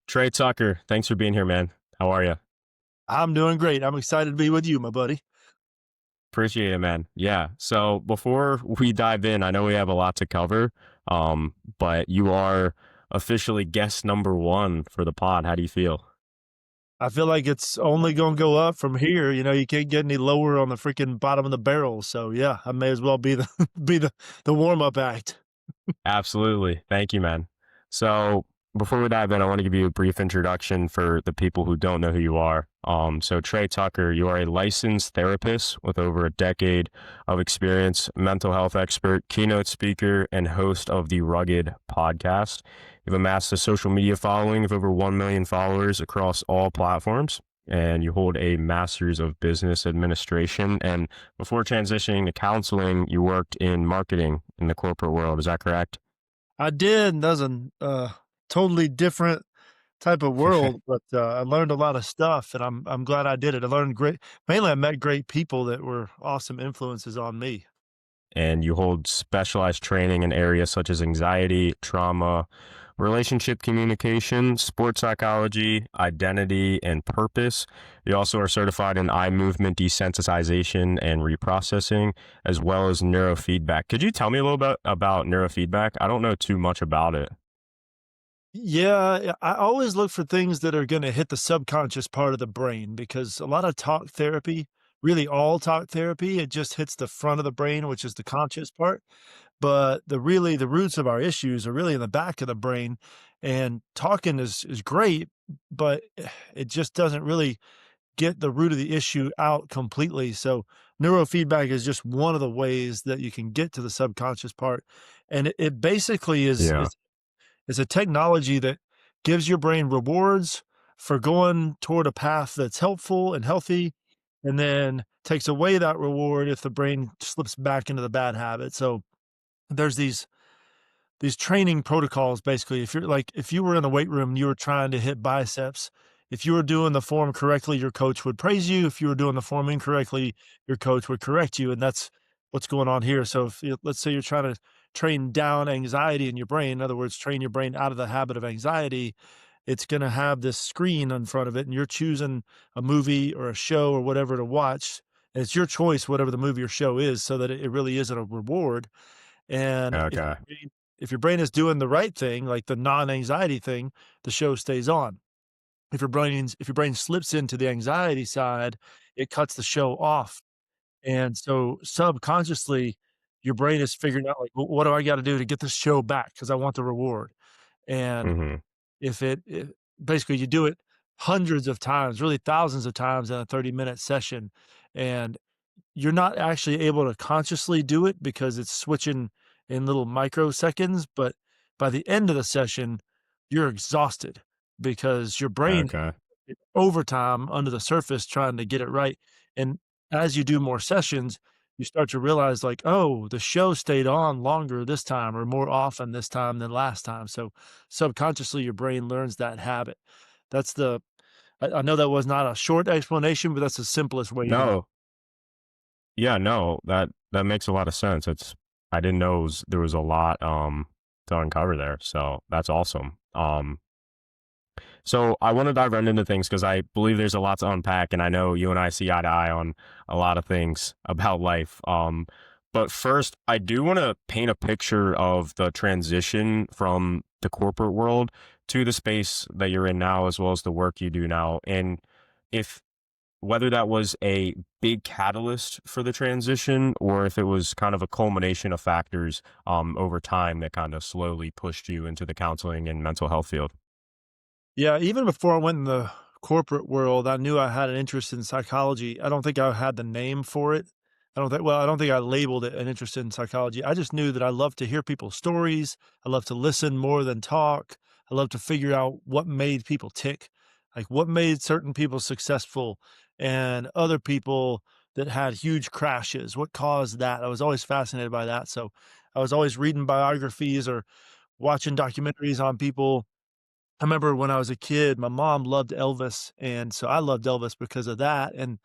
Trey Tucker, thanks for being here, man. How are you? I'm doing great. I'm excited to be with you, my buddy. Appreciate it, man. Yeah. So before we dive in, I know we have a lot to cover, but you are officially guest number one for the pod. How do you feel? I feel like it's only going to go up from here. You can't get any lower on the freaking bottom of the barrel. So yeah, I may as well be the be the warm up act. Absolutely. Thank you, man. So before we dive in, I want to give you a brief introduction for the people who don't know who you are. So Trey Tucker, you are a licensed therapist with over a decade of experience, mental health expert, keynote speaker, and host of the Rugged podcast. You've amassed a social media following of over 1 million followers across all platforms, and you hold a master's of business administration. And before transitioning to counseling, you worked in marketing in the corporate world. Is that correct? I did. That's a totally different type of world, but I learned a lot of stuff, and I'm glad I did it. I learned great. Mainly, I met great people that were awesome influences on me. And you hold specialized training in areas such as anxiety, trauma, relationship communication, sports psychology, identity, and purpose. You also are certified in eye movement desensitization and reprocessing, as well as neurofeedback. Could you tell me a little bit about neurofeedback? I don't know too much about it. Yeah, I always look for things that are gonna hit the subconscious part of the brain because a lot of talk therapy, really all talk therapy, it just hits the front of the brain, which is the conscious part. But the roots of our issues are really in the back of the brain. And talking is great, but it just doesn't really get the root of the issue out completely. So neurofeedback is just one of the ways that you can get to the subconscious part. And it basically is Yeah. is a technology that gives your brain rewards for going toward a path that's helpful and healthy, and then takes away that reward if the brain slips back into the bad habit. So there's these training protocols basically. If you were in a weight room and you were trying to hit biceps, if you were doing the form correctly, your coach would praise you. If you were doing the form incorrectly, your coach would correct you. And that's what's going on here. So let's say you're trying to train down anxiety in your brain, in other words, train your brain out of the habit of anxiety, it's going to have this screen in front of it, and you're choosing a movie or a show or whatever to watch. And it's your choice, whatever the movie or show is, so that it really isn't a reward. And Okay. if your brain is doing the right thing, like the non-anxiety thing, the show stays on. If your brain slips into the anxiety side, it cuts the show off. And so subconsciously, your brain is figuring out like, what do I got to do to get this show back? Because I want the reward. And Hmm. if basically you do it hundreds of times, really thousands of times in a 30-minute session, and you're not actually able to consciously do it because it's switching in little microseconds, but by the end of the session, you're exhausted because your brain Okay. is overtime under the surface trying to get it right. And as you do more sessions, you start to realize like, oh, the show stayed on longer this time or more often this time than last time. So subconsciously, your brain learns that habit. That's I know that was not a short explanation, but that's the simplest way you can. No. Yeah, no, that makes a lot of sense. I didn't know there was a lot to uncover there. So that's awesome. So I want to dive right into things because I believe there's a lot to unpack, and I know you and I see eye to eye on a lot of things about life. But first, I do want to paint a picture of the transition from the corporate world to the space that you're in now, as well as the work you do now, and if whether that was a big catalyst for the transition or if it was kind of a culmination of factors over time that kind of slowly pushed you into the counseling and mental health field. Yeah, even before I went in the corporate world, I knew I had an interest in psychology. I don't think I had the name for it. I don't think I labeled it an interest in psychology. I just knew that I love to hear people's stories. I love to listen more than talk. I love to figure out what made people tick, like what made certain people successful and other people that had huge crashes. What caused that? I was always fascinated by that. So I was always reading biographies or watching documentaries on people. I remember when I was a kid, my mom loved Elvis, and so I loved Elvis because of that, and,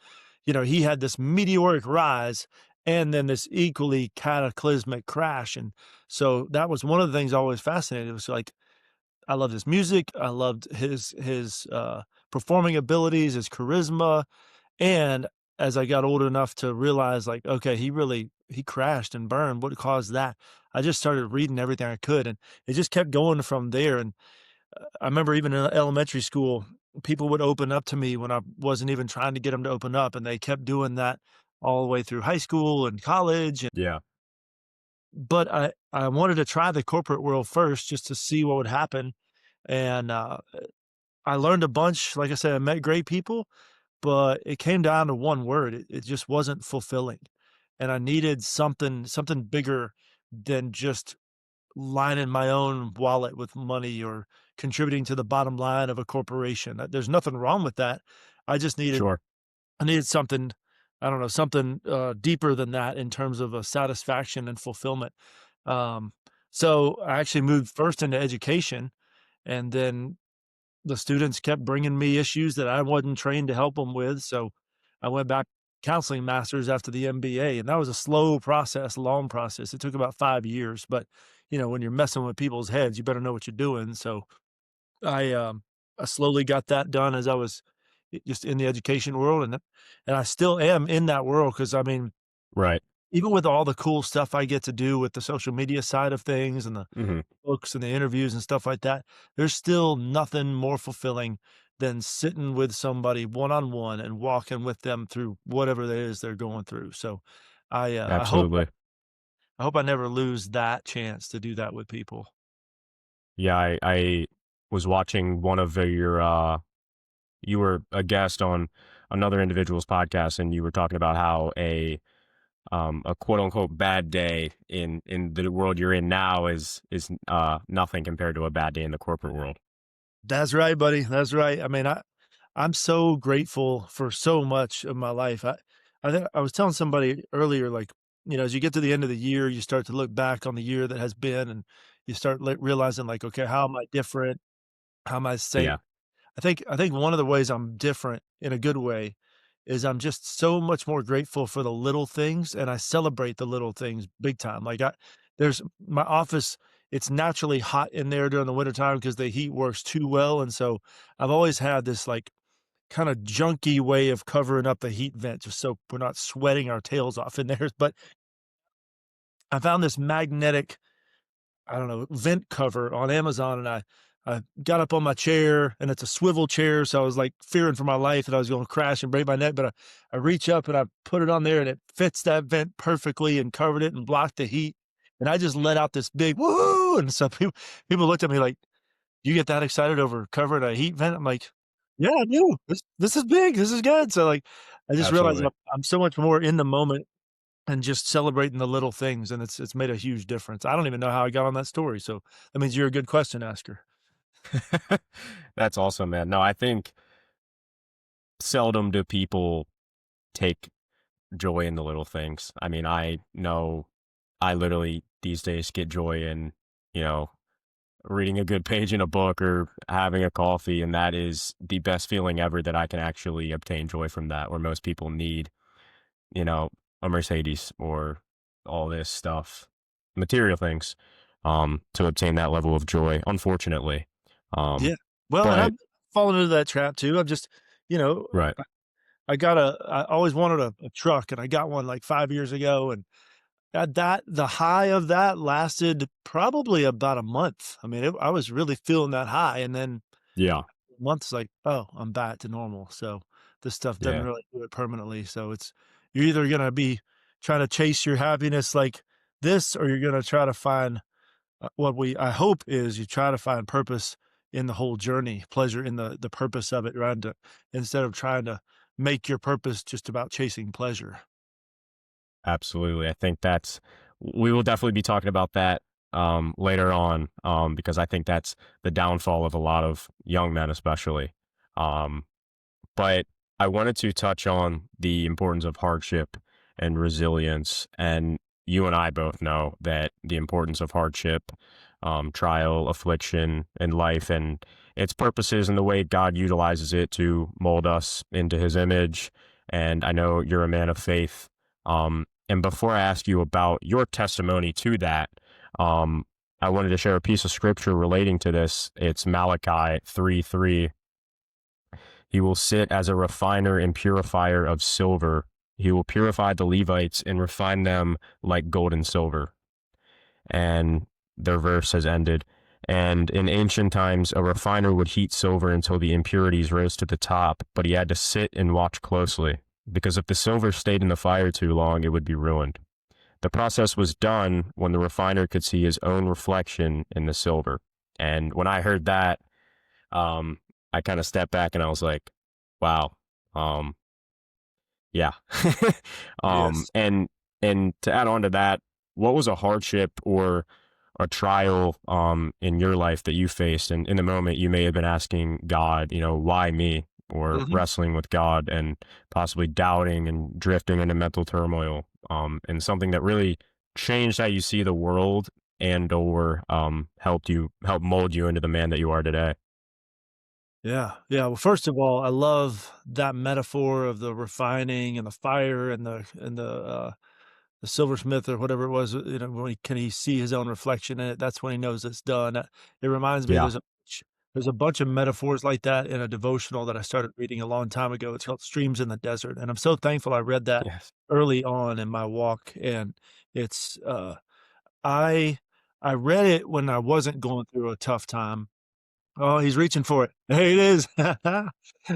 he had this meteoric rise and then this equally cataclysmic crash, and so that was one of the things I always fascinated, it was like, I loved his music, I loved his performing abilities, his charisma, and as I got old enough to realize, like, okay, he crashed and burned, what caused that? I just started reading everything I could, and it just kept going from there, and I remember even in elementary school, people would open up to me when I wasn't even trying to get them to open up, and they kept doing that all the way through high school and college, and Yeah. but I wanted to try the corporate world first just to see what would happen, and, I learned a bunch, like I said, I met great people, but it came down to one word, it just wasn't fulfilling, and I needed something bigger than just lining my own wallet with money or contributing to the bottom line of a corporation. There's nothing wrong with that. I just needed Sure. I needed something, I don't know, something, deeper than that in terms of a satisfaction and fulfillment. Um, so I actually moved first into education, and then the students kept bringing me issues that I wasn't trained to help them with, so I went back counseling masters after the MBA, and that was a slow process, long process. It took about 5 years, but, when you're messing with people's heads, you better know what you're doing, so I, um, I slowly got that done as I was just in the education world, and I still am in that world because I mean, Right. even with all the cool stuff I get to do with the social media side of things and the Hmm. books and the interviews and stuff like that, there's still nothing more fulfilling than sitting with somebody one-on-one and walking with them through whatever it is they're going through. So Absolutely. I hope I never lose that chance to do that with people. Yeah. I was watching one of your, you were a guest on another individual's podcast, and you were talking about how a quote unquote bad day in the world you're in now is nothing compared to a bad day in the corporate world. That's right, buddy. That's right. I mean, I'm so grateful for so much of my life. I think I was telling somebody earlier, like, as you get to the end of the year, you start to look back on the year that has been, and you start realizing, like, okay, how am I different? How am I same? Yeah. I think one of the ways I'm different in a good way is I'm just so much more grateful for the little things, and I celebrate the little things big time. Like there's my office, it's naturally hot in there during the wintertime because the heat works too well. And so I've always had this like kind of junky way of covering up the heat vent just so we're not sweating our tails off in there. But I found this magnetic, I don't know, vent cover on Amazon, and I got up on my chair, and it's a swivel chair, so I was, like, fearing for my life that I was gonna crash and break my neck, but I reach up and I put it on there, and it fits that vent perfectly and covered it and blocked the heat, and I just let out this big, "Woo!" And so people looked at me like, "You get that excited over covering a heat vent?" I'm like, "Yeah, I do. This is big. This is good." So, like, I just realized Absolutely. I'm so much more in the moment and just celebrating the little things, and it's made a huge difference. I don't even know how I got on that story, so that means you're a good question asker. That's awesome, man. No, I think seldom do people take joy in the little things. I mean, I know I literally these days get joy in, you know, reading a good page in a book or having a coffee, and that is the best feeling ever that I can actually obtain joy from that, where most people need, you know, a Mercedes or all this stuff, material things, to obtain that level of joy, unfortunately. Um, Yeah. Well, and but I'm fallen into that trap too. I'm just, you know, right. I always wanted a truck, and I got one like 5 years ago, and at that the high of that lasted probably about a month. I mean, I was really feeling that high, and then Yeah. month's like, "Oh, I'm back to normal." So, this stuff doesn't Yeah. really do it permanently, so it's you're either gonna be trying to chase your happiness like this, or you're gonna try to find, what we I hope is you try to find purpose in the whole journey, pleasure in the purpose of it, right, to instead of trying to make your purpose just about chasing pleasure. Absolutely. I think we will definitely be talking about that later on, because I think that's the downfall of a lot of young men, especially. Um, but I wanted to touch on the importance of hardship and resilience. And you and I both know that the importance of hardship, trial, affliction in life, and its purposes and the way God utilizes it to mold us into his image. And I know you're a man of faith. And before I ask you about your testimony to that, um, I wanted to share a piece of scripture relating to this. It's Malachi 3:3. He will sit as a refiner and purifier of silver. He will purify the Levites and refine them like gold and silver. And their verse has ended. And in ancient times, a refiner would heat silver until the impurities rose to the top, but he had to sit and watch closely, because if the silver stayed in the fire too long, it would be ruined. The process was done when the refiner could see his own reflection in the silver. And when I heard that, um, I kind of stepped back and I was like, wow, um, yeah. Yes. And to add on to that, what was a hardship or a trial in your life that you faced? And in the moment, you may have been asking God, why me? Or Mhm. wrestling with God and possibly doubting and drifting into mental turmoil. And something that really changed how you see the world and or help mold you into the man that you are today. Yeah, yeah. Well, first of all, I love that metaphor of the refining and the fire and the silversmith or whatever it was. When can he see his own reflection in it? That's when he knows it's done. It reminds me Yeah. there's a bunch of metaphors like that in a devotional that I started reading a long time ago. It's called Streams in the Desert, and I'm so thankful I read that Yes. early on in my walk. And it's I I read it when I wasn't going through a tough time. Oh, he's reaching for it. There it is.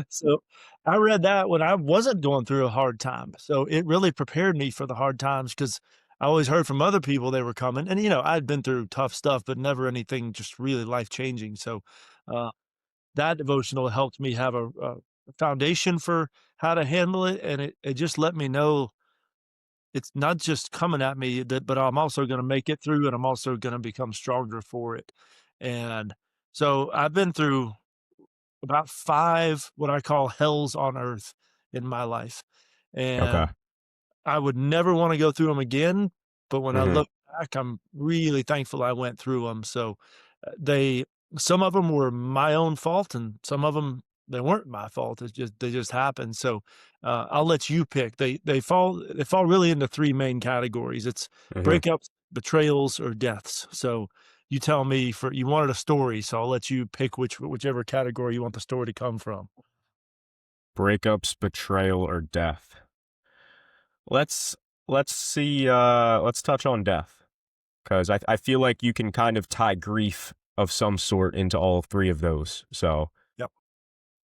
So, I read that when I wasn't going through a hard time, so it really prepared me for the hard times because I always heard from other people they were coming, and, I'd been through tough stuff, but never anything just really life-changing, so, uh, that devotional helped me have a foundation for how to handle it, and it just let me know it's not just coming at me, but I'm also gonna make it through, and I'm also gonna become stronger for it, and so I've been through about 5 what I call hells on earth in my life, Okay. and I would never wanna go through them again, but when I Hmm. look back, I'm really thankful I went through them. So, they some of them were my own fault, and some of them they weren't my fault, they just happened. So, I'll let you pick. They fall really into 3 main categories. It's Hmm. breakups, betrayals, or deaths. So, you tell me you wanted a story, so I'll let you pick whichever category you want the story to come from. Breakups, betrayal, or death. Let's let's touch on death, because I feel like you can kind of tie grief of some sort into all three of those. So Yep.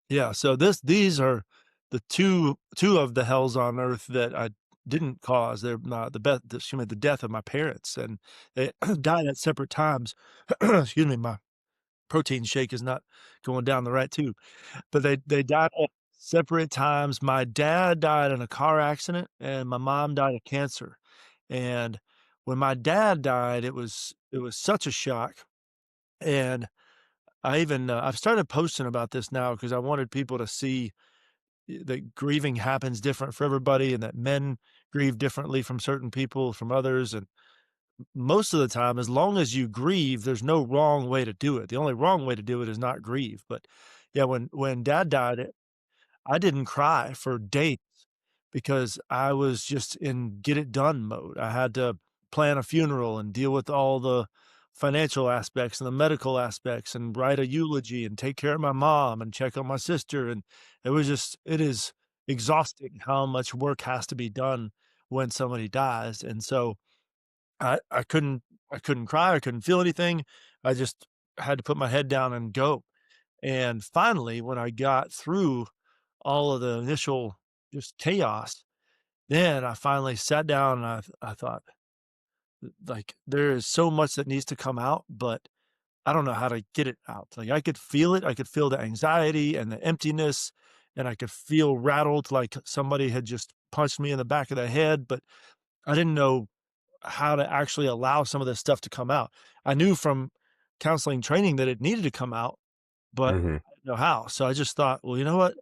Yeah, so these are the two of the hells on earth that I didn't cause. They're not the death of my parents, and they died at separate times. Excuse me, my protein shake is not going down the right tube. But they died at separate times. My dad died in a car accident, and my mom died of cancer. And when my dad died, it was such a shock, and I've started posting about this now because I wanted people to see that grieving happens different for everybody and that men grieve differently from certain people from others, and most of the time, as long as you grieve, there's no wrong way to do it. The only wrong way to do it is not grieve. But, yeah, when dad died, I didn't cry for days because I was just in get it done mode. I had to plan a funeral and deal with all the financial aspects and the medical aspects and write a eulogy and take care of my mom and check on my sister. And it is exhausting how much work has to be done when somebody dies. And so I couldn't cry. I couldn't feel anything. I just had to put my head down and go. And finally, when I got through all of the initial just chaos, then I finally sat down and I thought, like, there is so much that needs to come out, but I don't know how to get it out. Like, I could feel it. I could feel the anxiety and the emptiness, and I could feel rattled like somebody had just punched me in the back of the head, but I didn't know how to actually allow some of this stuff to come out. I knew from counseling training that it needed to come out, but hmm. I didn't know how. So I just thought, well, you know what?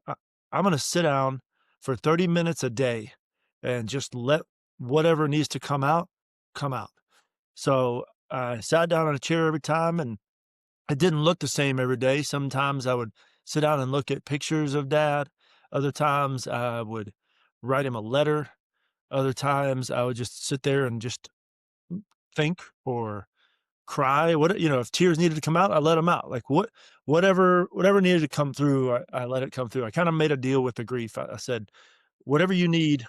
I'm going to sit down for 30 minutes a day and just let whatever needs to come out come out. So I sat down on a chair every time, and it didn't look the same every day. Sometimes I would sit down and look at pictures of dad. Other times I would write him a letter. Other times I would just sit there and just think or cry, if tears needed to come out, I let them out. Like whatever needed to come through, I let it come through. I kind of made a deal with the grief. I said, whatever you need,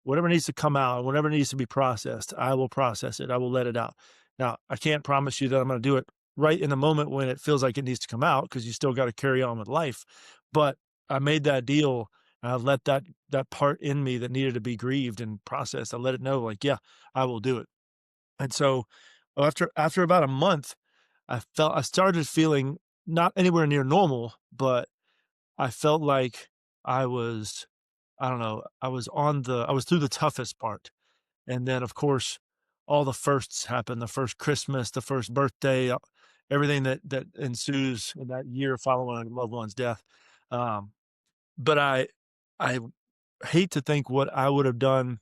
whatever needs to come out, whatever needs to be processed, I will process it. I will let it out. Now, I can't promise you that I'm going to do it right in the moment when it feels like it needs to come out because you still got to carry on with life. But I made that deal. I let that part in me that needed to be grieved and processed. I let it know, like, yeah, I will do it. And so after about a month, I started feeling not anywhere near normal, but I felt like I was I don't know, I was through the toughest part. And then of course all the firsts happened, the first Christmas, the first birthday, everything that ensues in that year following a loved one's death. Um, but I hate to think what I would have done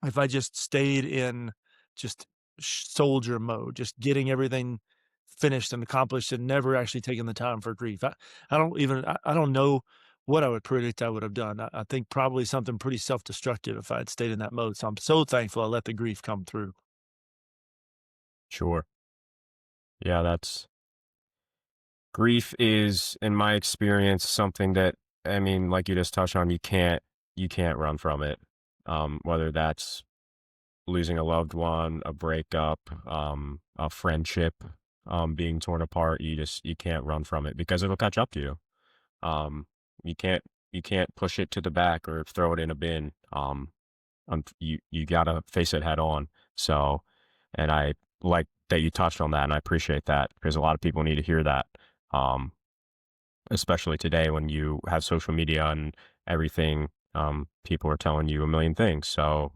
if I just stayed in just soldier mode, just getting everything finished and accomplished and never actually taking the time for grief. I don't know what I would predict I would have done. I think probably something pretty self-destructive if I had stayed in that mode. So I'm so thankful I let the grief come through. Sure. Yeah, that's grief is, in my experience, something that, I mean, like you just touched on, you can't run from it. Whether that's losing a loved one, a breakup, a friendship, being torn apart, you can't run from it because it'll catch up to you. Um, you can't you can't push it to the back or throw it in a bin. You gotta face it head on. So, and I like that you touched on that, and I appreciate that because a lot of people need to hear that. Um, Especially today when you have social media and everything, people are telling you a million things. So,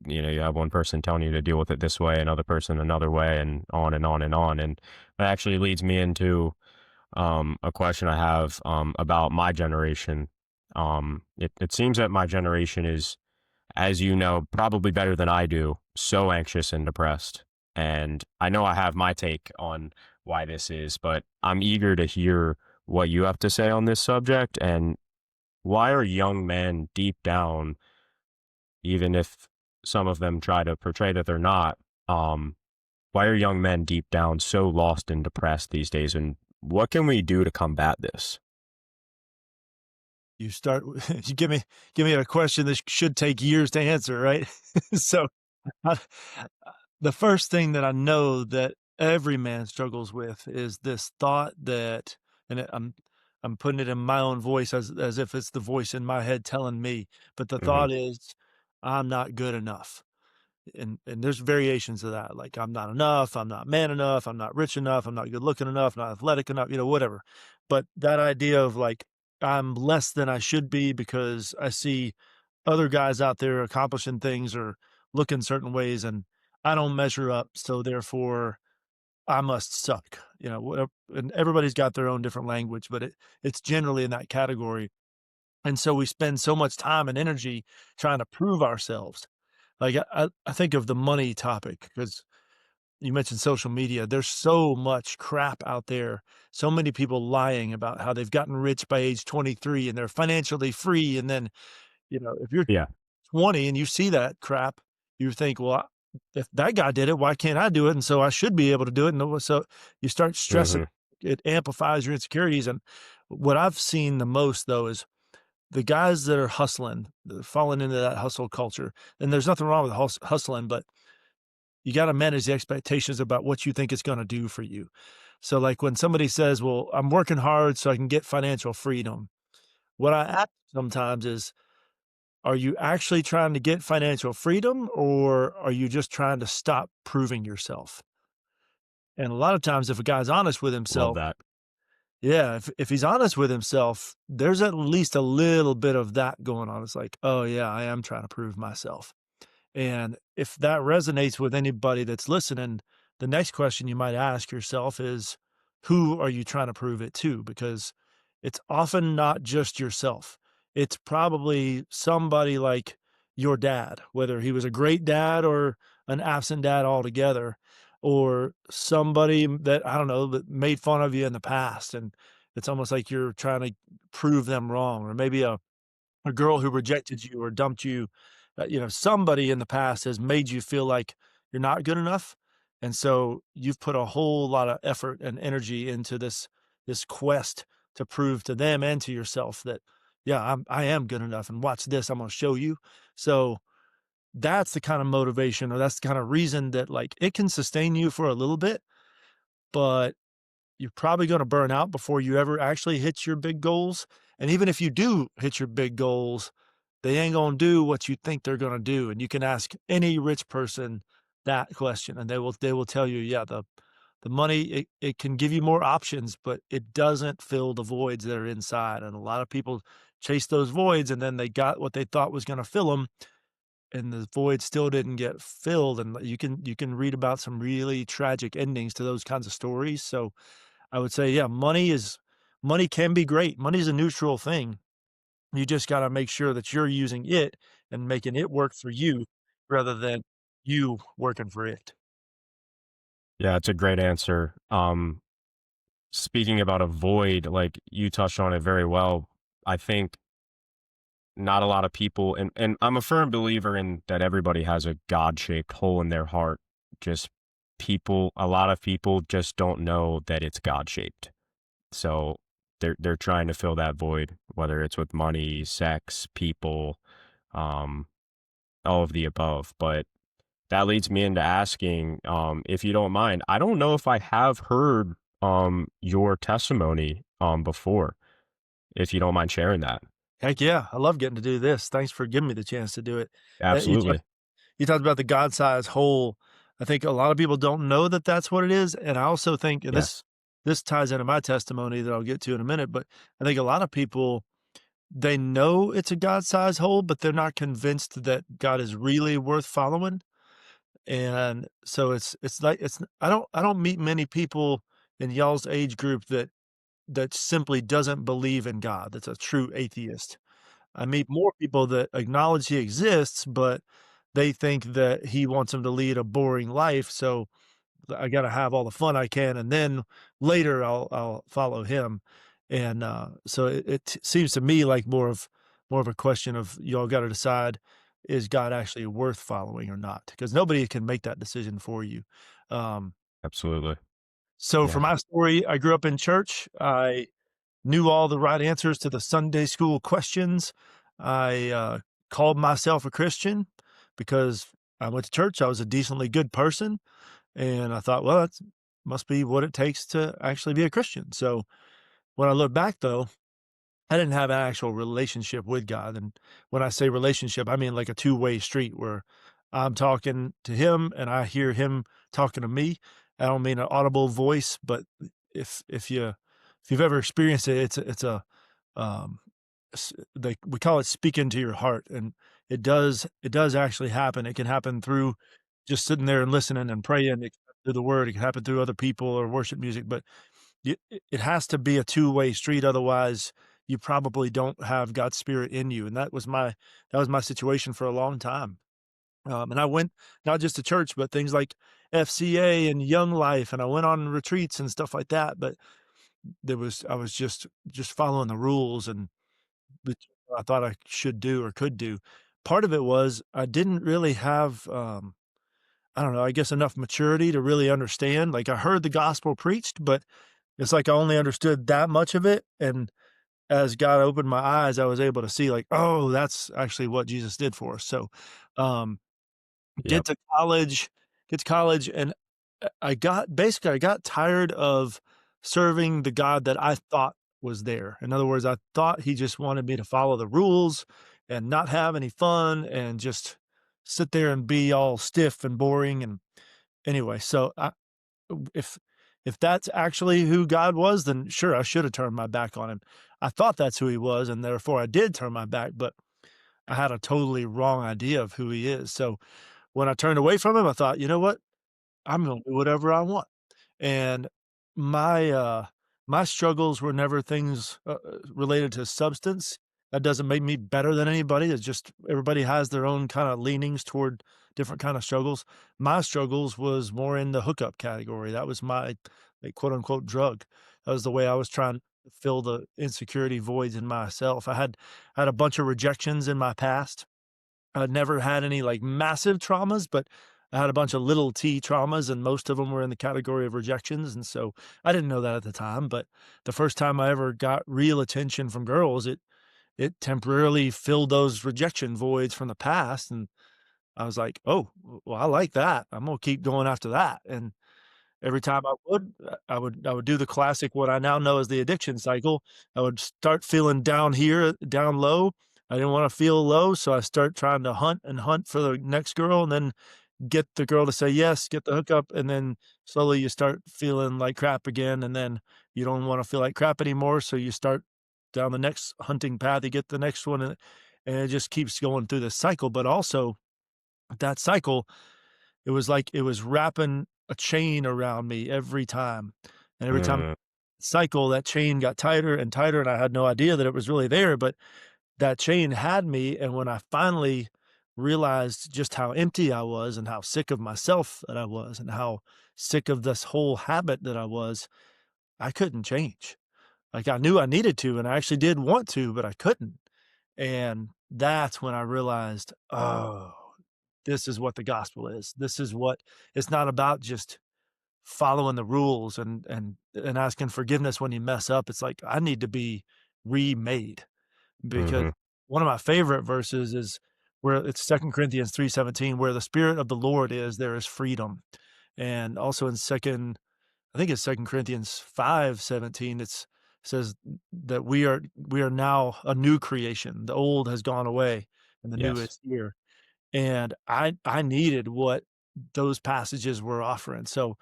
you have one person telling you to deal with it this way, another person another way, and on and on and on. And that actually leads me into a question I have about my generation. It seems that my generation is, as you know, probably better than I do, so anxious and depressed. And I know I have my take on why this is, but I'm eager to hear what you have to say on this subject. And why are young men deep down, even if some of them try to portray that they're not, um, why are young men deep down so lost and depressed these days? And what can we do to combat this? You start you give me a question that should take years to answer, right? So uh, the first thing that I know that every man struggles with is this thought that, and I'm putting it in my own voice as if it's the voice in my head telling me, but the Hmm. thought is, I'm not good enough. And there's variations of that, like I'm not enough, I'm not man enough, I'm not rich enough, I'm not good looking enough, not athletic enough, whatever. But that idea of like I'm less than I should be because I see other guys out there accomplishing things or looking certain ways and I don't measure up, so therefore I must suck. Whatever, and everybody's got their own different language, but it's generally in that category. And so we spend so much time and energy trying to prove ourselves. Like I think of the money topic because you mentioned social media. There's so much crap out there. So many people lying about how they've gotten rich by age 23 and they're financially free. And then, if you're Yeah. 20 and you see that crap, you think, well, if that guy did it, why can't I do it? And so I should be able to do it. And so you start stressing. Hmm. It amplifies your insecurities. And what I've seen the most though is the guys that are hustling, falling into that hustle culture. And there's nothing wrong with hustling, but you got to manage the expectations about what you think it's going to do for you. So, like when somebody says, well, I'm working hard so I can get financial freedom, what I ask sometimes is, are you actually trying to get financial freedom or are you just trying to stop proving yourself? And a lot of times, if a guy's honest with Love himself, that. yeah, if he's honest with himself, there's at least a little bit of that going on. It's like, oh, yeah, I am trying to prove myself. And if that resonates with anybody that's listening, the next question you might ask yourself is, who are you trying to prove it to? Because it's often not just yourself. It's probably somebody like your dad, whether he was a great dad or an absent dad altogether, or somebody that, I don't know, that made fun of you in the past. And it's almost like you're trying to prove them wrong, or maybe a girl who rejected you or dumped you, somebody in the past has made you feel like you're not good enough, And so you've put a whole lot of effort and energy into this quest to prove to them and to yourself that, yeah, I am good enough. And watch this, I'm gonna show you. So that's the kind of motivation or that's the kind of reason that like it can sustain you for a little bit, but you're probably gonna burn out before you ever actually hit your big goals, and even if you do hit your big goals, they ain't gonna do what you think they're gonna do, and you can ask any rich person that question, and they will tell you, "Yeah, the money, it can give you more options, but it doesn't fill the voids that are inside," and a lot of people chase those voids, and then they got what they thought was gonna fill them, and the void still didn't get filled, and you can read about some really tragic endings to those kinds of stories, so I would say, yeah, money can be great. Money is a neutral thing. You just gotta make sure that you're using it and making it work for you rather than you working for it. Yeah, it's a great answer. Speaking about a void, like you touched on it very well. I think not a lot of people, and I'm a firm believer in that everybody has a God-shaped hole in their heart. Just a lot of people just don't know that it's God-shaped. So they're trying to fill that void, whether it's with money, sex, people, um, all of the above. But that leads me into asking, if you don't mind, I don't know if I have heard your testimony before, if you don't mind sharing that. Heck yeah, I love getting to do this. Thanks for giving me the chance to do it. You Absolutely. talked about the God-sized hole. I think a lot of people don't know that that's what it is, and I also think and Yes. this ties into my testimony that I'll get to in a minute, but I think a lot of people, they know it's a God-sized hole, but they're not convinced that God is really worth following. And so it's like it's I don't meet many people in y'all's age group that simply doesn't believe in God, that's a true atheist. I meet more people that acknowledge he exists, but they think that he wants them to lead a boring life, so I gotta have all the fun I can, and then later I'll follow him. And, so it seems to me like more of a question of y'all gotta decide, is God actually worth following or not? Because nobody can make that decision for you. Um, Absolutely. so for Yeah. my story, I grew up in church. I knew all the right answers to the Sunday school questions. I, called myself a Christian because I went to church. I was a decently good person. And I thought, well, that's must be what it takes to actually be a Christian. So when I look back though, I didn't have an actual relationship with God. And when I say relationship, I mean like a two-way street where I'm talking to him and I hear him talking to me. I don't mean an audible voice, but if you've ever experienced it, it's a um we call it speaking to your heart, and it does actually happen. It can happen through just sitting there and listening and praying. It can happen through the word. It can happen through other people or worship music, but it has to be a two-way street. Otherwise, you probably don't have God's spirit in you. And that was my situation for a long time. And I went not just to church, but things like FCA and Young Life, and I went on retreats and stuff like that. But I was just following the rules and which I thought I should do or could do. Part of it was I didn't really have, I don't know, I guess enough maturity to really understand. Like I heard the gospel preached, but it's like I only understood that much of it. And as God opened my eyes, I was able to see like, oh, that's actually what Jesus did for us. So, um, Yep. get to college get to college, and I got tired of serving the God that I thought was there. In other words, I thought he just wanted me to follow the rules and not have any fun and just sit there and be all stiff and boring, and anyway, so if if that's actually who God was, then sure, I should have turned my back on him. I thought that's who he was, and therefore I did turn my back, but I had a totally wrong idea of who he is. So when I turned away from him, I thought, you know what? I'm gonna do whatever I want. And my, my struggles were never things, related to substance. That doesn't make me better than anybody. It's just everybody has their own kinda leanings toward different kinda struggles. My struggles was more in the hookup category. That was my, like, quote, unquote, "drug." That was the way I was trying to fill the insecurity voids in myself. I had a bunch of rejections in my past. I'd never had any, like, massive traumas, but I had a bunch of little T traumas, and most of them were in the category of rejections, and so I didn't know that at the time, but the first time I ever got real attention from girls, it temporarily filled those rejection voids from the past, and I was like, "Oh, well, I like that. I'm gonna keep going after that," and every time I would do the classic, what I now know as the addiction cycle. I would start feeling down here, down low. I didn't wanna feel low, so I start trying to hunt and hunt for the next girl, and then get the girl to say yes, get the hookup, and then slowly you start feeling like crap again, and then you don't wanna feel like crap anymore, so you start down the next hunting path, you get the next one, and it just keeps going through this cycle, but also that cycle, it was like it was wrapping a chain around me every time, and every time Mm, cycle, that chain got tighter and tighter, and I had no idea that it was really there, but that chain had me, and when I finally realized just how empty I was and how sick of myself that I was and how sick of this whole habit that I was, I couldn't change. Like, I knew I needed to, and I actually did want to, but I couldn't, and that's when I realized, "Oh, this is what the gospel is. This is what it's not about just following the rules and asking forgiveness when you mess up. It's like, I need to be remade." Because mhm. one of my favorite verses is where it's 2 Corinthians 3:17, "Where the Spirit of the Lord is, there is freedom." And also in second I think it's 2 Corinthians 5:17, says that we are now a new creation. The old has gone away and the new Yes. is here. And I needed what those passages were offering. So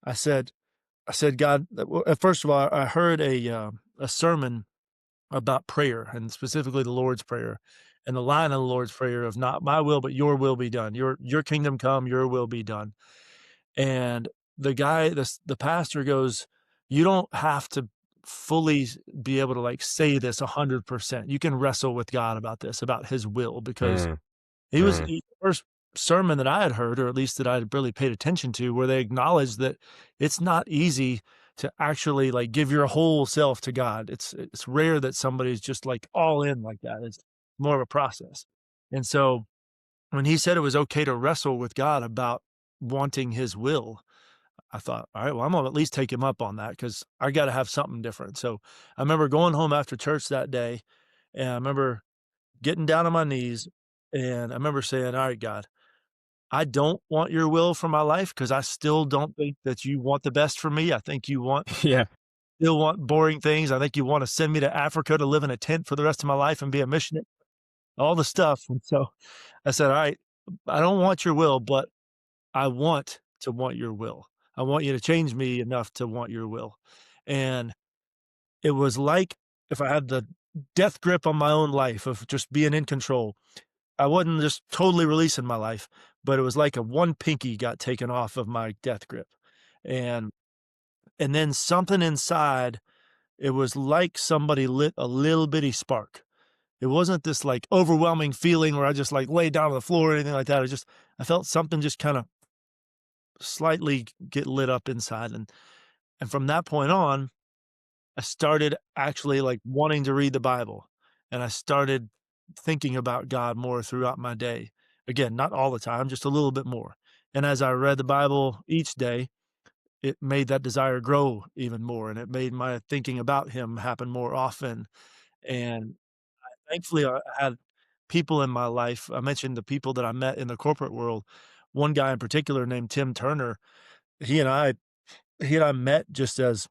I said I said, "God," well, first of all, I heard a sermon about prayer and specifically the Lord's Prayer, and the line of the Lord's Prayer of "Not my will, but your will be done. Your kingdom come, your will be done." And the pastor goes, "You don't have to fully be able to, like, say this 100%. You can wrestle with God about this, about his will," because Mm, he mm, the first sermon that I had heard, or at least that I had really paid attention to, where they acknowledged that it's not easy to actually, like, give your whole self to God. It's rare that somebody's just, like, all in like that. It's more of a process. And so, when he said it was okay to wrestle with God about wanting his will, I thought, "All right, well, I'm gonna at least take him up on that because I gotta have something different." So, I remember going home after church that day, and I remember getting down on my knees, and I remember saying, "All right, God, I don't want your will for my life because I still don't think that you want the best for me. I think you yeah. still want boring things. I think you wanna send me to Africa to live in a tent for the rest of my life and be a missionary," all the stuff, and so I said, "All right, I don't want your will, but I want to want your will. I want you to change me enough to want your will." And it was like if I had the death grip on my own life of just being in control. I wasn't just totally releasing my life, but it was like a one pinky got taken off of my death grip. And and then something inside, it was like somebody lit a little bitty spark. It wasn't this like overwhelming feeling where I just like laid down on the floor or anything like that. It just I felt something just kind of slightly get lit up inside. And from that point on, I started actually, like, wanting to read the Bible, and I started thinking about God more throughout my day. Again, not all the time, just a little bit more. And as I read the Bible each day, it made that desire grow even more, and it made my thinking about Him happen more often. And thankfully, I had people in my life. I mentioned the people that I met in the corporate world. One guy in particular named Tim Turner, he and I he and I met just as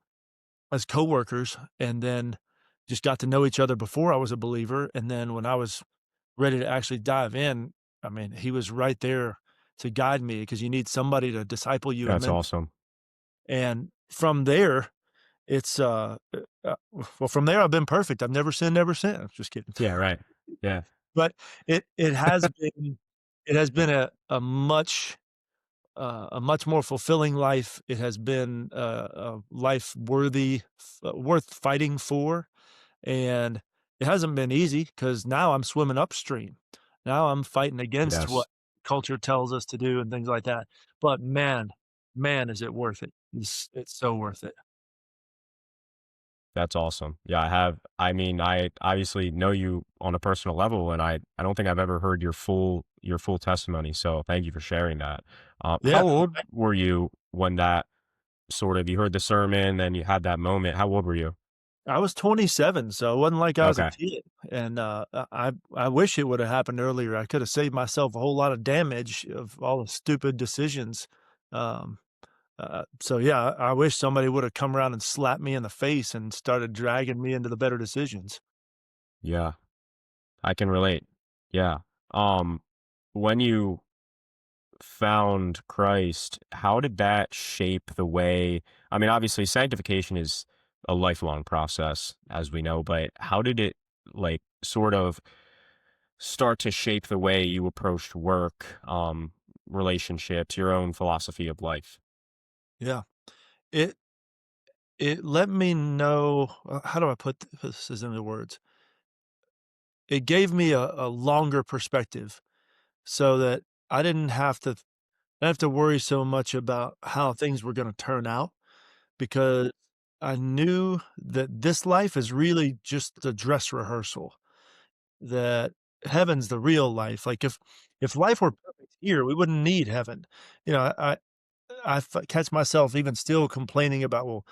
coworkers, and then just got to know each other before I was a believer, and then when I was ready to actually dive in, I mean, he was right there to guide me because you need somebody to disciple you and That's then awesome. and from there, it's, well, from there, I've been perfect. I've never sinned ever since. Just kidding. Yeah, right. Yeah. But it has been a much more fulfilling life. It has been a life worth fighting for. And it hasn't been easy because now I'm swimming upstream. Now I'm fighting against Yes. what culture tells us to do and things like that. But man, is it worth it. It's so worth it. That's awesome. Yeah, I mean, I obviously know you on a personal level, and I don't think I've ever heard your full testimony, so thank you for sharing that. Yeah. How old were you when that sort of you heard the sermon, then you had that moment? How old were you? I was 27, so it wasn't like I was a Okay. kid, and, I wish it woulda happened earlier. I coulda saved myself a whole lot of damage of all the stupid decisions. Um, so yeah, I wish somebody woulda come around and slapped me in the face and started dragging me into the better decisions. Yeah, I can relate. Yeah. Um, when you found Christ, how did that shape the way I mean, obviously, sanctification is a lifelong process, as we know, but how did it, like, sort of start to shape the way you approached work, relationships, your own philosophy of life? Yeah. It it let me know how do I put this into words? It gave me a longer perspective so that I didn't have to I have to worry so much about how things were gonna turn out because I knew that this life is really just a dress rehearsal, that heaven's the real life. Like, if life were perfect here, we wouldn't need heaven. You know, catch myself even still complaining about, "Well,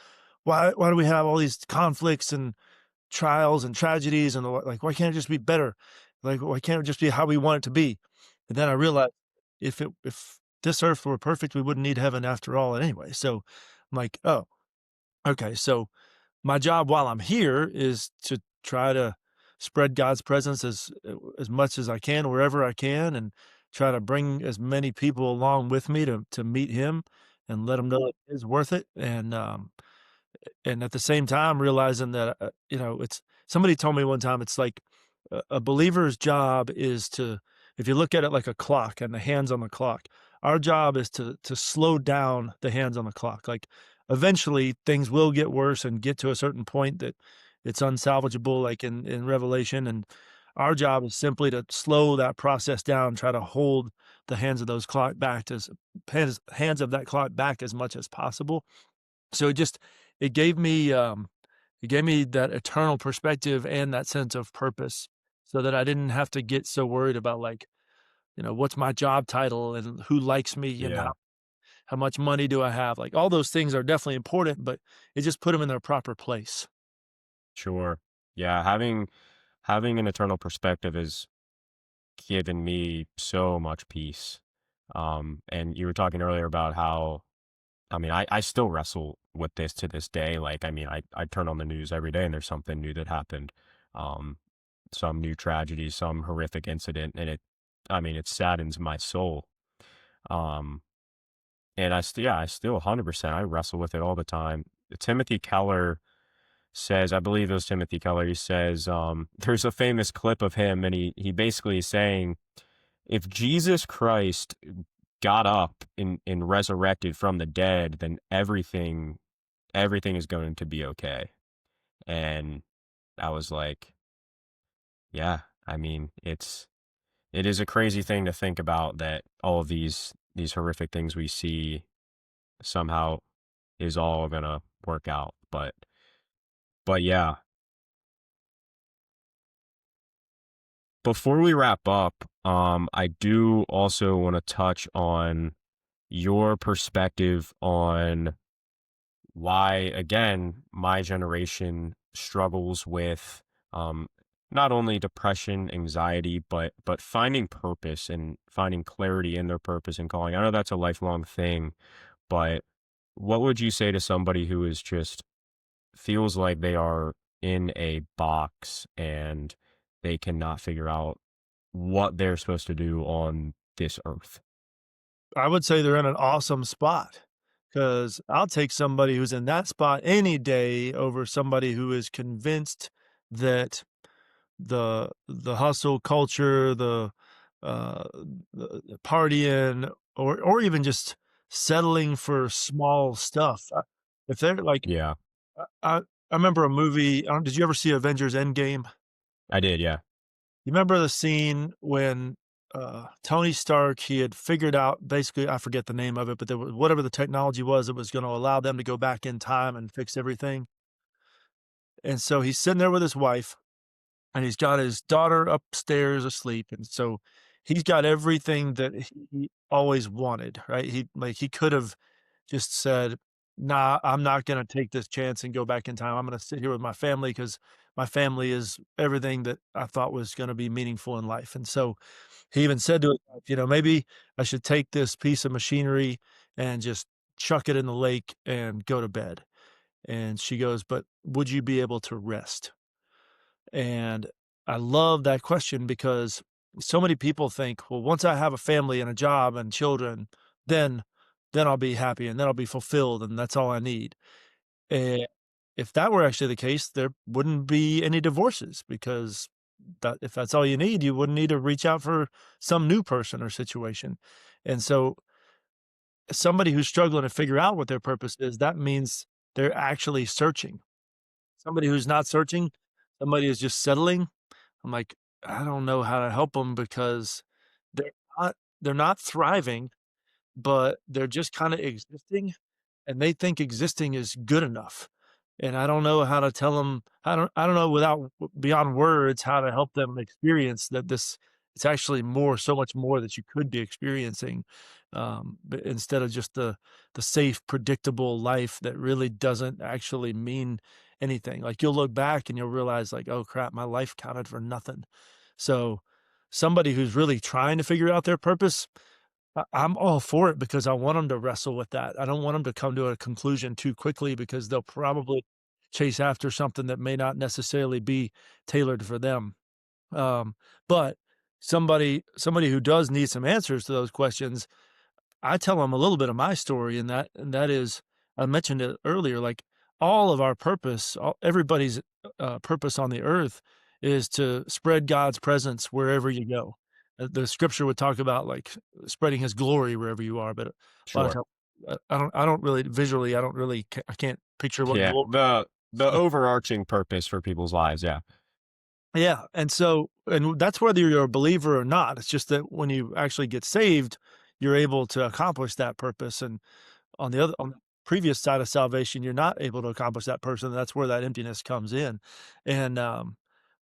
why do we have all these conflicts and trials and tragedies and like, why can't it just be better? Like, why can't it just be how we want it to be?" And then I realized if this earth were perfect, we wouldn't need heaven after all anyway. So I'm like, oh, okay. So my job while I'm here is to try to spread God's presence as much as I can wherever I can, and try to bring as many people along with me to meet Him and let them know it is worth it. And at the same time, realizing that, it's somebody told me one time, it's like a believer's job is to if you look at it like a clock and the hands on the clock, our job is to slow down the hands on the clock. Like, eventually, things will get worse and get to a certain point that it's unsalvageable, like in Revelation, and our job is simply to slow that process down, try to hold the hands of those clock back as hands of that clock back as much as possible. So it gave me, it gave me that eternal perspective and that sense of purpose so that I didn't have to get so worried about, like, what's my job title and who likes me and Yeah, how much money do I have? Like, all those things are definitely important, but it just put them in their proper place. sure. Yeah, having an eternal perspective has given me so much peace. And you were talking earlier about how I mean, I still wrestle with this to this day. Like, I mean, I turn on the news every day and there's something new that happened. Um, some new tragedy, some horrific incident, and I mean, it saddens my soul. Um, and I still 100%, I wrestle with it all the time. Timothy Keller says, I believe it was Timothy Keller, he says, there's a famous clip of him, and he basically is saying, if Jesus Christ got up and resurrected from the dead, then everything is going to be okay. And I was like, yeah, I mean, it is a crazy thing to think about that all of these horrific things we see somehow is all gonna work out. But yeah, before we wrap up, I do also want to touch on your perspective on why again my generation struggles with um not only depression, anxiety, but finding purpose and finding clarity in their purpose and calling. I know that's a lifelong thing, but what would you say to somebody who is just feels like they are in a box and they cannot figure out what they're supposed to do on this earth? I would say they're in an awesome spot because I'll take somebody who's in that spot any day over somebody who is convinced that the hustle culture, uh, the partying, or even just settling for small stuff. If they're like, Yeah, I remember a movie. Did you ever see Avengers Endgame? I did. Yeah, You remember the scene when Tony Stark he had figured out basically I forget the name of it, but there was whatever the technology was that was going to allow them to go back in time and fix everything. And so he's sitting there with his wife, and he's got his daughter upstairs asleep, and so he's got everything that he always wanted, right? He could have just said, "Nah, I'm not gonna take this chance and go back in time. I'm gonna sit here with my family because my family is everything that I thought was gonna be meaningful in life." And so he even said to his wife, "Maybe I should take this piece of machinery and just chuck it in the lake and go to bed." And she goes, "But would you be able to rest?" And I love that question because so many people think, well, once I have a family and a job and children, then then I'll be happy and then I'll be fulfilled and that's all I need. And if that were actually the case, there wouldn't be any divorces because if that's all you need, you wouldn't need to reach out for some new person or situation. And so somebody who's struggling to figure out what their purpose is, that means they're actually searching. Somebody who's not searching, somebody who's just settling, I'm like, I don't know how to help them because they're they're not thriving, but they're just kinda existing, and they think existing is good enough, and I don't know how to tell them. I don't know without beyond words how to help them experience that this it's actually more so much more that you could be experiencing, but instead of just the safe, predictable life that really doesn't actually mean anything. Like, you'll look back and you'll realize, like, "Oh, crap, my life counted for nothing." So, somebody who's really trying to figure out their purpose, I'm all for it because I want them to wrestle with that. I don't want them to come to a conclusion too quickly because they'll probably chase after something that may not necessarily be tailored for them. Um, but somebody who does need some answers to those questions, I tell them a little bit of my story, and that is, I mentioned it earlier, like, all of our purpose, everybody's, purpose on the earth is to spread God's presence wherever you go. The scripture would talk about, like, spreading his glory wherever you are, but a lot of Sure. time I don't really visually, I don't really I can't picture what Yeah. glory The so overarching purpose for people's lives. Yeah. yeah, and so and that's whether you're a believer or not. It's just that when you actually get saved, you're able to accomplish that purpose, and on the previous side of salvation, you're not able to accomplish that person. That's where that emptiness comes in. And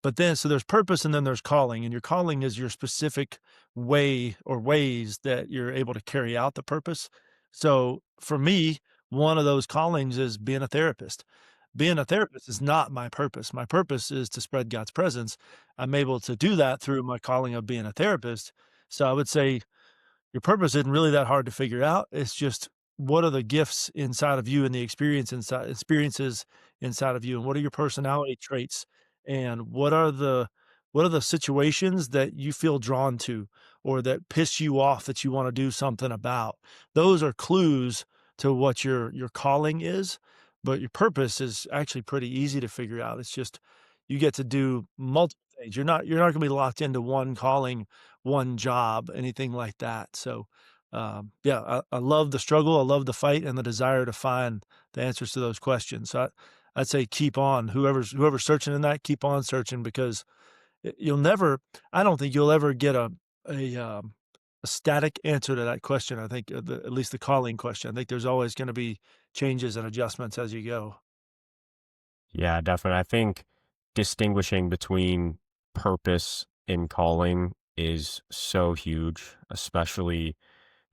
but then so there's purpose and then there's calling. And your calling is your specific way or ways that you're able to carry out the purpose. So for me, one of those callings is being a therapist. Being a therapist is not my purpose. My purpose is to spread God's presence. I'm able to do that through my calling of being a therapist. So I would say your purpose isn't really that hard to figure out. It's just what are the gifts inside of you and the experiences inside of you, and what are your personality traits, and what are the situations that you feel drawn to or that piss you off that you want to do something about. Those are clues to what your calling is, but your purpose is actually pretty easy to figure out. It's just you get to do multiple things. You're not going to be locked into one calling, one job, anything like that. So, yeah, I love the struggle. I love the fight and the desire to find the answers to those questions. So I'd say keep on. Whoever's searching in that, keep on searching because you'll never. I don't think you'll ever get a a static answer to that question. I think at least the calling question. I think there's always going to be changes and adjustments as you go. Yeah, definitely. I think distinguishing between purpose and calling is so huge, especially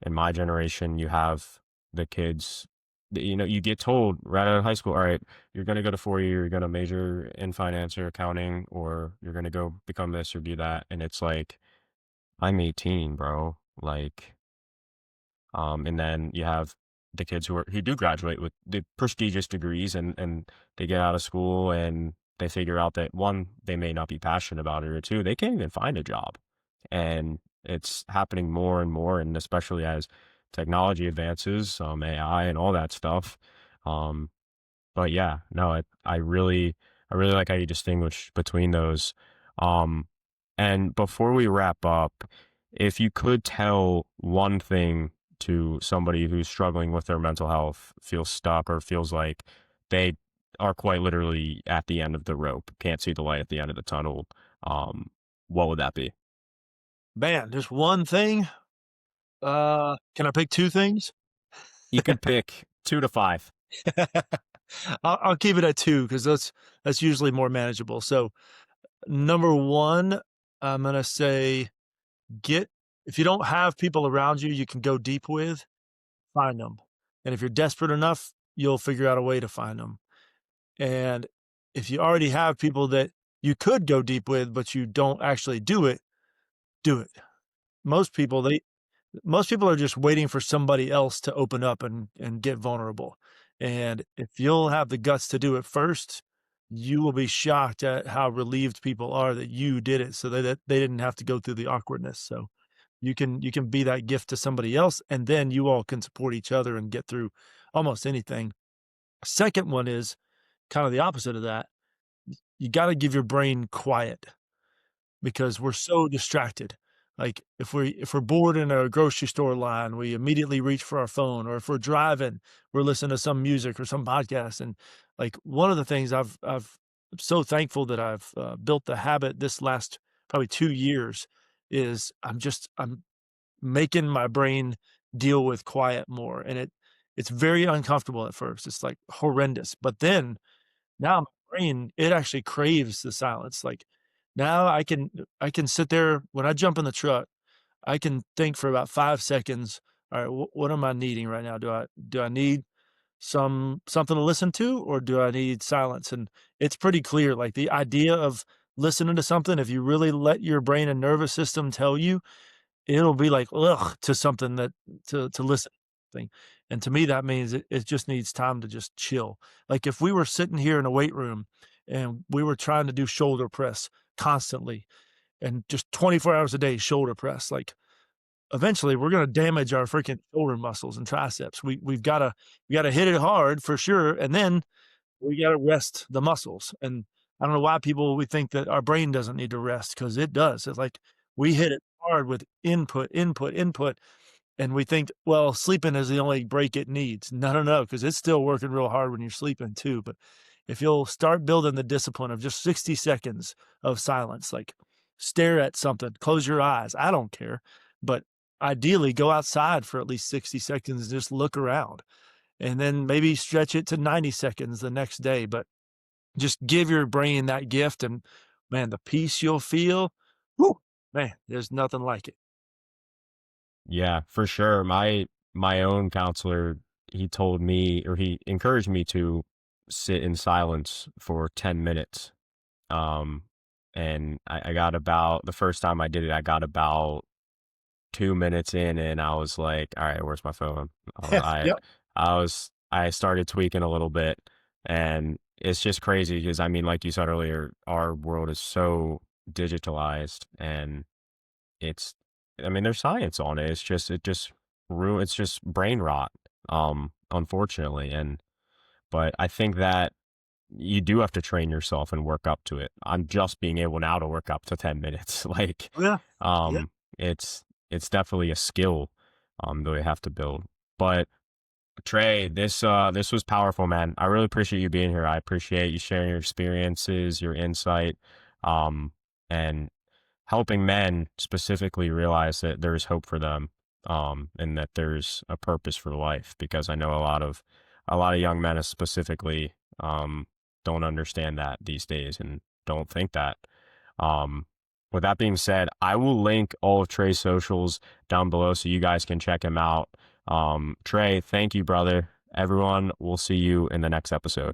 in my generation. You have the kids, you get told right out of high school, all right, you're going to go to 4 year, you're going to major in finance or accounting, or you're going to go become this or do that. And it's like, I'm 18, bro. Like, and then you have the kids who do graduate with the prestigious degrees and they get out of school and they figure out that one, they may not be passionate about it, or two, they can't even find a job. And it's happening more and more, and especially as technology advances, AI and all that stuff. Um, but yeah, no, I really like how you distinguish between those. Um, and before we wrap up, if you could tell one thing to somebody who's struggling with their mental health, feels stuck, or feels like they are quite literally at the end of the rope, can't see the light at the end of the tunnel, um, what would that be? Man, just one thing. Can I pick two things? You could pick 2 to 5. I'll keep it at 2 because that's usually more manageable. So, number 1, I'm gonna say get if you don't have people around you can go deep with, find them. And if you're desperate enough, you'll figure out a way to find them. And if you already have people that you could go deep with, but you don't actually do it, do it. Most people, they most people are just waiting for somebody else to open up and get vulnerable. And if you'll have the guts to do it first, you will be shocked at how relieved people are that you did it so that they didn't have to go through the awkwardness. So you can be that gift to somebody else, and then you all can support each other and get through almost anything. Second one is kind of the opposite of that. You got to give your brain quiet because we're so distracted. Like if we're bored in a grocery store line, we immediately reach for our phone, or if we're driving, we're listening to some music or some podcast. And like one of the things I'm so thankful that I've built the habit this last probably 2 years is I'm making my brain deal with quiet more, and it's very uncomfortable at first. It's like horrendous, but then now my brain, it actually craves the silence. Like, now I can sit there when I jump in the truck, I can think for about 5 seconds, "All right, what am I needing right now? Do I need something to listen to, or do I need silence?" And it's pretty clear, like, the idea of listening to something, if you really let your brain and nervous system tell you, it'll be like, ugh, to something that to listen thing. And to me, that means it just needs time to just chill. Like if we were sitting here in a weight room and we were trying to do shoulder press constantly and just 24 hours a day shoulder press, like eventually we're gonna damage our freaking shoulder muscles and triceps. We gotta hit it hard for sure, and then we gotta rest the muscles. And I don't know why we think that our brain doesn't need to rest because it does. It's like we hit it hard with input, input, input, and we think, well, sleeping is the only break it needs. No, no, no, because it's still working real hard when you're sleeping too. But if you'll start building the discipline of just 60 seconds of silence, like stare at something, close your eyes. I don't care. But ideally, go outside for at least 60 seconds and just look around. And then maybe stretch it to 90 seconds the next day. But just give your brain that gift, and man, the peace you'll feel, whoo, man, there's nothing like it. Yeah, for sure. My own counselor, he told me, or he encouraged me to sit in silence for 10 minutes. Um, and I got about the first time I did it, I got about 2 minutes in, and I was like, all right, where's my phone? Yeah, I yep. I started tweaking a little bit, and it's just crazy because I mean, like you said earlier, our world is so digitalized, and it's I mean, there's science on it. It's just brain rot, unfortunately. But I think that you do have to train yourself and work up to it. I'm just being able now to work up to 10 minutes. Like, Yeah, yeah. um, it's definitely a skill, that we have to build. But Trey, this was powerful, man. I really appreciate you being here. I appreciate you sharing your experiences, your insight, um, and helping men specifically realize that there's hope for them, and that there's a purpose for life. Because I know a lot of young men specifically, don't understand that these days and don't think that. Um, with that being said, I will link all of Trey's socials down below so you guys can check him out. Trey, thank you, brother. Everyone, we'll see you in the next episode.